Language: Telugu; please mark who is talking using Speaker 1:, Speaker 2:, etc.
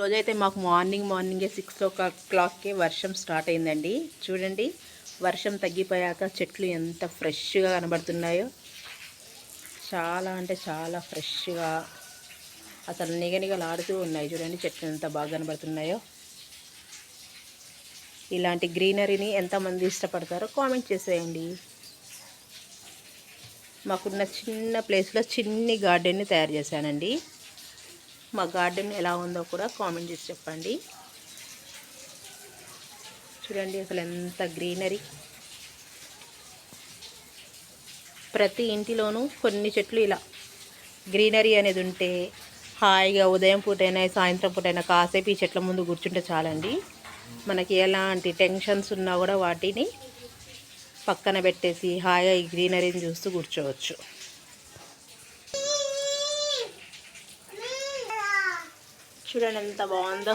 Speaker 1: రోజైతే మాకు మార్నింగే 6 o'clockకే వర్షం స్టార్ట్ అయిందండి. చూడండి, వర్షం తగ్గిపోయాక చెట్లు ఎంత ఫ్రెష్గా కనబడుతున్నాయో, చాలా అంటే చాలా ఫ్రెష్గా అసలు నిగనిగలాడుతూ ఉన్నాయి. చూడండి చెట్లు ఎంత బాగా కనబడుతున్నాయో. ఇలాంటి గ్రీనరీని ఎంతమంది ఇష్టపడతారో కామెంట్ చేసేయండి. మాకున్న చిన్న ప్లేస్లో చిన్ని గార్డెన్ని తయారు చేశానండి. మా గార్డెన్ ఎలా ఉందో కూడా కామెంట్ చేసి చెప్పండి. చూడండి అసలు ఎంత గ్రీనరీ. ప్రతి ఇంటిలోనూ కొన్ని చెట్లు ఇలా గ్రీనరీ అనేది ఉంటే హాయిగా ఉదయం పూటైనా సాయంత్రం పూటైనా కాసేపు ఈ చెట్ల ముందు కూర్చుంటే చాలండి. మనకి ఎలాంటి టెన్షన్స్ ఉన్నా కూడా వాటిని పక్కన పెట్టేసి హాయిగా ఈ గ్రీనరీని చూస్తూ కూర్చోవచ్చు. చూడండి ఎంత బాగుందో.